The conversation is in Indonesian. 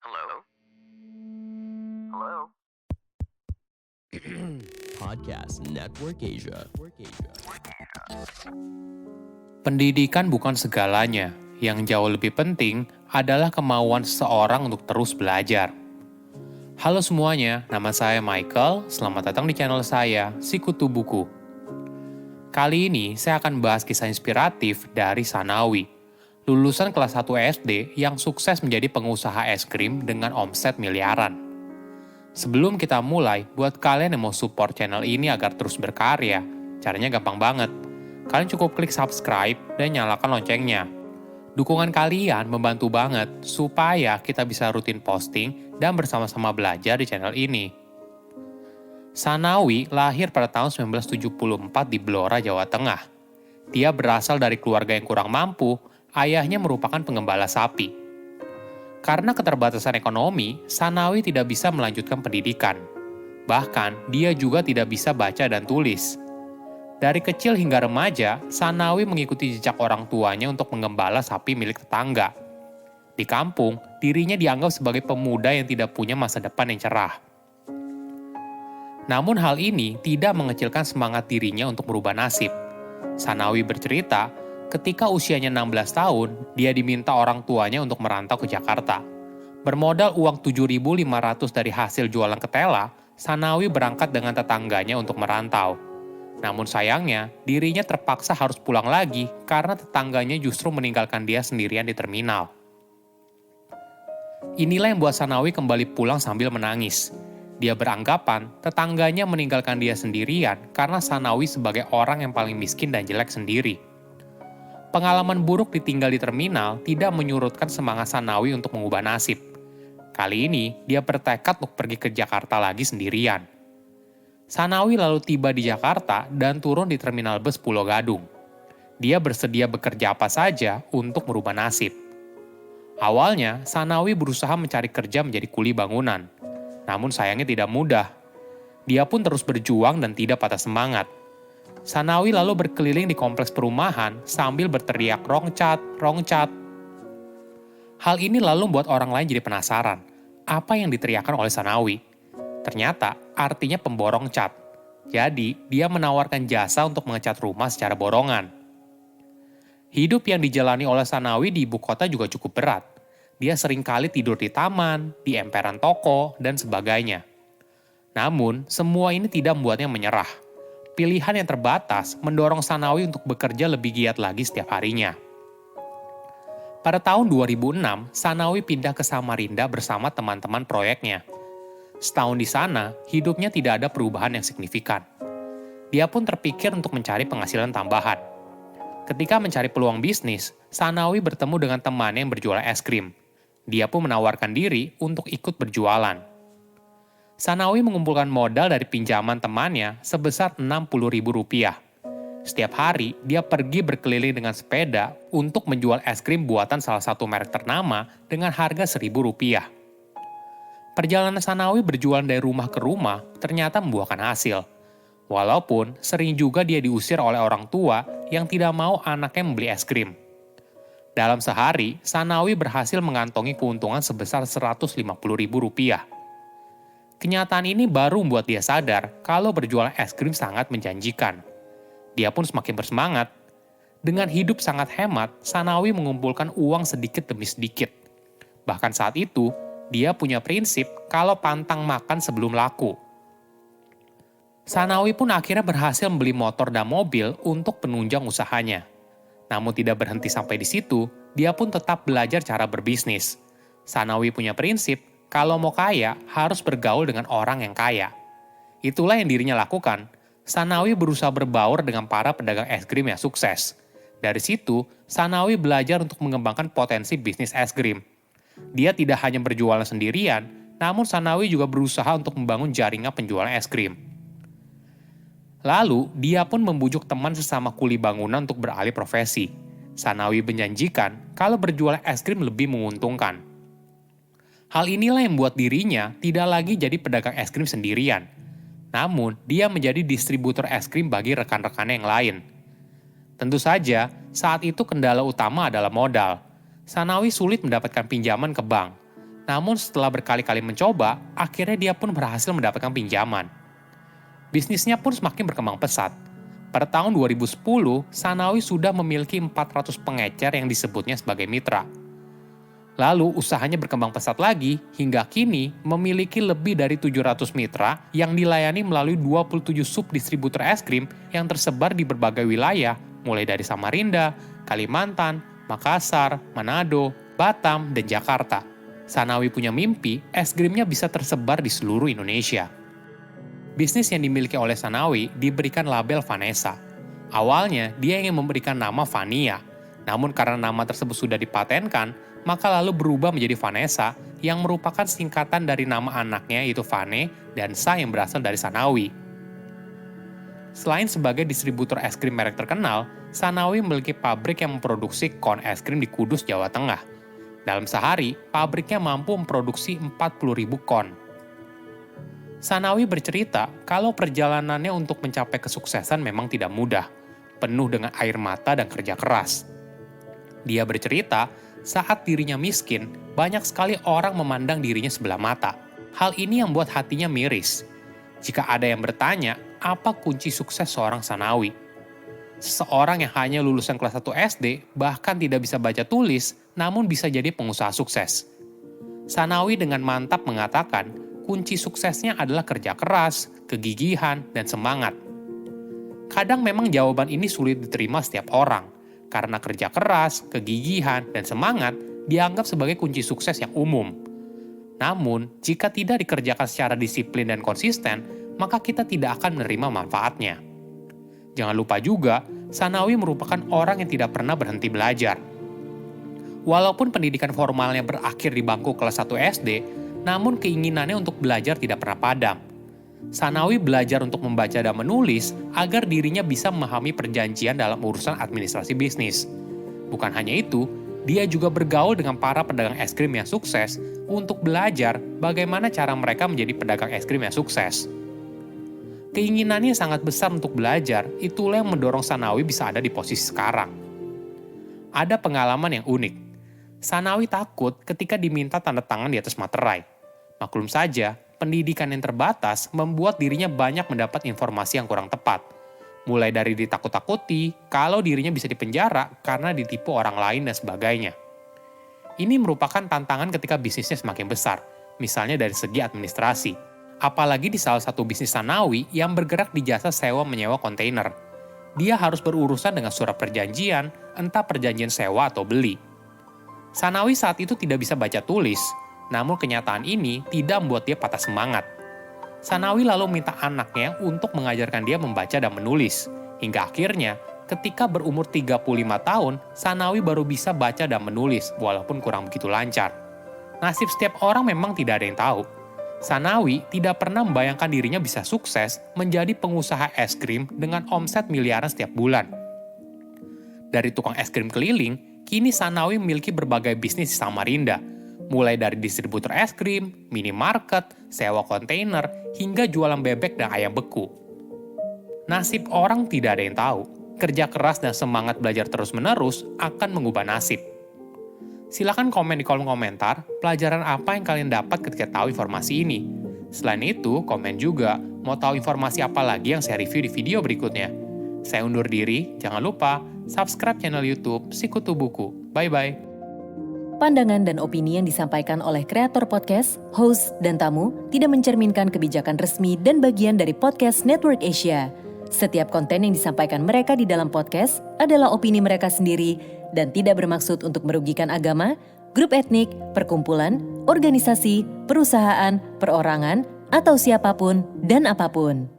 Hello? Hello? Podcast Network Asia. Pendidikan bukan segalanya. Yang jauh lebih penting adalah kemauan seseorang untuk terus belajar. Halo semuanya, nama saya Michael. Selamat datang di channel saya, Sikutu Buku. Kali ini saya akan bahas kisah inspiratif dari Sanawi, lulusan kelas 1 SD yang sukses menjadi pengusaha es krim dengan omset miliaran. Sebelum kita mulai, buat kalian yang mau support channel ini agar terus berkarya, caranya gampang banget. Kalian cukup klik subscribe dan nyalakan loncengnya. Dukungan kalian membantu banget supaya kita bisa rutin posting dan bersama-sama belajar di channel ini. Sanawi lahir pada tahun 1974 di Blora, Jawa Tengah. Dia berasal dari keluarga yang kurang mampu, ayahnya merupakan penggembala sapi. Karena keterbatasan ekonomi, Sanawi tidak bisa melanjutkan pendidikan. Bahkan, dia juga tidak bisa baca dan tulis. Dari kecil hingga remaja, Sanawi mengikuti jejak orang tuanya untuk menggembala sapi milik tetangga. Di kampung, dirinya dianggap sebagai pemuda yang tidak punya masa depan yang cerah. Namun hal ini tidak mengecilkan semangat dirinya untuk merubah nasib. Sanawi bercerita, ketika usianya 16 tahun, dia diminta orang tuanya untuk merantau ke Jakarta. Bermodal uang 7.500 dari hasil jualan ketela, Sanawi berangkat dengan tetangganya untuk merantau. Namun sayangnya, dirinya terpaksa harus pulang lagi karena tetangganya justru meninggalkan dia sendirian di terminal. Inilah yang membuat Sanawi kembali pulang sambil menangis. Dia beranggapan tetangganya meninggalkan dia sendirian karena Sanawi sebagai orang yang paling miskin dan jelek sendiri. Pengalaman buruk ditinggal di terminal tidak menyurutkan semangat Sanawi untuk mengubah nasib. Kali ini, dia bertekad untuk pergi ke Jakarta lagi sendirian. Sanawi lalu tiba di Jakarta dan turun di terminal bus Pulau Gadung. Dia bersedia bekerja apa saja untuk merubah nasib. Awalnya, Sanawi berusaha mencari kerja menjadi kuli bangunan. Namun sayangnya tidak mudah. Dia pun terus berjuang dan tidak patah semangat. Sanawi lalu berkeliling di kompleks perumahan sambil berteriak rongcat, rongcat. Hal ini lalu membuat orang lain jadi penasaran. Apa yang diteriakkan oleh Sanawi? Ternyata artinya pemborong cat. Jadi, dia menawarkan jasa untuk mengecat rumah secara borongan. Hidup yang dijalani oleh Sanawi di ibu kota juga cukup berat. Dia seringkali tidur di taman, di emperan toko, dan sebagainya. Namun, semua ini tidak membuatnya menyerah. Pilihan yang terbatas mendorong Sanawi untuk bekerja lebih giat lagi setiap harinya. Pada tahun 2006, Sanawi pindah ke Samarinda bersama teman-teman proyeknya. Setahun di sana, hidupnya tidak ada perubahan yang signifikan. Dia pun terpikir untuk mencari penghasilan tambahan. Ketika mencari peluang bisnis, Sanawi bertemu dengan temannya yang berjualan es krim. Dia pun menawarkan diri untuk ikut berjualan. Sanawi mengumpulkan modal dari pinjaman temannya sebesar Rp60.000. Setiap hari, dia pergi berkeliling dengan sepeda untuk menjual es krim buatan salah satu merek ternama dengan harga Rp1.000. Perjalanan Sanawi berjualan dari rumah ke rumah ternyata membuahkan hasil. Walaupun sering juga dia diusir oleh orang tua yang tidak mau anaknya membeli es krim. Dalam sehari, Sanawi berhasil mengantongi keuntungan sebesar Rp150.000. Kenyataan ini baru membuat dia sadar kalau berjualan es krim sangat menjanjikan. Dia pun semakin bersemangat. Dengan hidup sangat hemat, Sanawi mengumpulkan uang sedikit demi sedikit. Bahkan saat itu, dia punya prinsip kalau pantang makan sebelum laku. Sanawi pun akhirnya berhasil membeli motor dan mobil untuk penunjang usahanya. Namun tidak berhenti sampai di situ, dia pun tetap belajar cara berbisnis. Sanawi punya prinsip, kalau mau kaya harus bergaul dengan orang yang kaya. Itulah yang dirinya lakukan. Sanawi berusaha berbaur dengan para pedagang es krim yang sukses. Dari situ, Sanawi belajar untuk mengembangkan potensi bisnis es krim. Dia tidak hanya berjualan sendirian, namun Sanawi juga berusaha untuk membangun jaringan penjualan es krim. Lalu, dia pun membujuk teman sesama kuli bangunan untuk beralih profesi. Sanawi menjanjikan kalau berjualan es krim lebih menguntungkan. Hal inilah yang membuat dirinya tidak lagi jadi pedagang es krim sendirian. Namun, dia menjadi distributor es krim bagi rekan-rekannya yang lain. Tentu saja, saat itu kendala utama adalah modal. Sanawi sulit mendapatkan pinjaman ke bank. Namun setelah berkali-kali mencoba, akhirnya dia pun berhasil mendapatkan pinjaman. Bisnisnya pun semakin berkembang pesat. Pada tahun 2010, Sanawi sudah memiliki 400 pengecer yang disebutnya sebagai mitra. Lalu usahanya berkembang pesat lagi hingga kini memiliki lebih dari 700 mitra yang dilayani melalui 27 subdistributor es krim yang tersebar di berbagai wilayah mulai dari Samarinda, Kalimantan, Makassar, Manado, Batam, dan Jakarta. Sanawi punya mimpi es krimnya bisa tersebar di seluruh Indonesia. Bisnis yang dimiliki oleh Sanawi diberikan label Vanessa. Awalnya dia ingin memberikan nama Vania, namun karena nama tersebut sudah dipatenkan, maka lalu berubah menjadi Vanessa yang merupakan singkatan dari nama anaknya yaitu Vane dan Sa yang berasal dari Sanawi. Selain sebagai distributor es krim merek terkenal, Sanawi memiliki pabrik yang memproduksi kon es krim di Kudus, Jawa Tengah. Dalam sehari, pabriknya mampu memproduksi 40.000 kon. Sanawi bercerita kalau perjalanannya untuk mencapai kesuksesan memang tidak mudah, penuh dengan air mata dan kerja keras. Dia bercerita, saat dirinya miskin, banyak sekali orang memandang dirinya sebelah mata. Hal ini yang membuat hatinya miris. Jika ada yang bertanya, apa kunci sukses seorang Sanawi? Seseorang yang hanya lulusan kelas 1 SD, bahkan tidak bisa baca tulis, namun bisa jadi pengusaha sukses. Sanawi dengan mantap mengatakan, kunci suksesnya adalah kerja keras, kegigihan, dan semangat. Kadang memang jawaban ini sulit diterima setiap orang, karena kerja keras, kegigihan, dan semangat dianggap sebagai kunci sukses yang umum. Namun, jika tidak dikerjakan secara disiplin dan konsisten, maka kita tidak akan menerima manfaatnya. Jangan lupa juga, Sanawi merupakan orang yang tidak pernah berhenti belajar. Walaupun pendidikan formalnya berakhir di bangku kelas 1 SD, namun keinginannya untuk belajar tidak pernah padam. Sanawi belajar untuk membaca dan menulis agar dirinya bisa memahami perjanjian dalam urusan administrasi bisnis. Bukan hanya itu, dia juga bergaul dengan para pedagang es krim yang sukses untuk belajar bagaimana cara mereka menjadi pedagang es krim yang sukses. Keinginannya sangat besar untuk belajar, itulah yang mendorong Sanawi bisa ada di posisi sekarang. Ada pengalaman yang unik. Sanawi takut ketika diminta tanda tangan di atas materai. Maklum saja, pendidikan yang terbatas membuat dirinya banyak mendapat informasi yang kurang tepat. Mulai dari ditakut-takuti kalau dirinya bisa dipenjara karena ditipu orang lain dan sebagainya. Ini merupakan tantangan ketika bisnisnya semakin besar, misalnya dari segi administrasi. Apalagi di salah satu bisnis Sanawi yang bergerak di jasa sewa menyewa kontainer. Dia harus berurusan dengan surat perjanjian, entah perjanjian sewa atau beli. Sanawi saat itu tidak bisa baca tulis, namun kenyataan ini tidak membuat dia patah semangat. Sanawi lalu minta anaknya untuk mengajarkan dia membaca dan menulis. Hingga akhirnya, ketika berumur 35 tahun, Sanawi baru bisa baca dan menulis, walaupun kurang begitu lancar. Nasib setiap orang memang tidak ada yang tahu. Sanawi tidak pernah membayangkan dirinya bisa sukses menjadi pengusaha es krim dengan omset miliaran setiap bulan. Dari tukang es krim keliling, kini Sanawi memiliki berbagai bisnis di Samarinda, mulai dari distributor es krim, minimarket, sewa kontainer, hingga jualan bebek dan ayam beku. Nasib orang tidak ada yang tahu. Kerja keras dan semangat belajar terus-menerus akan mengubah nasib. Silakan komen di kolom komentar pelajaran apa yang kalian dapat ketika tahu informasi ini. Selain itu, komen juga mau tahu informasi apa lagi yang saya review di video berikutnya. Saya undur diri, jangan lupa subscribe channel YouTube Sikutu Buku. Bye-bye. Pandangan dan opini yang disampaikan oleh kreator podcast, host, dan tamu tidak mencerminkan kebijakan resmi dan bagian dari podcast Network Asia. Setiap konten yang disampaikan mereka di dalam podcast adalah opini mereka sendiri dan tidak bermaksud untuk merugikan agama, grup etnik, perkumpulan, organisasi, perusahaan, perorangan, atau siapapun dan apapun.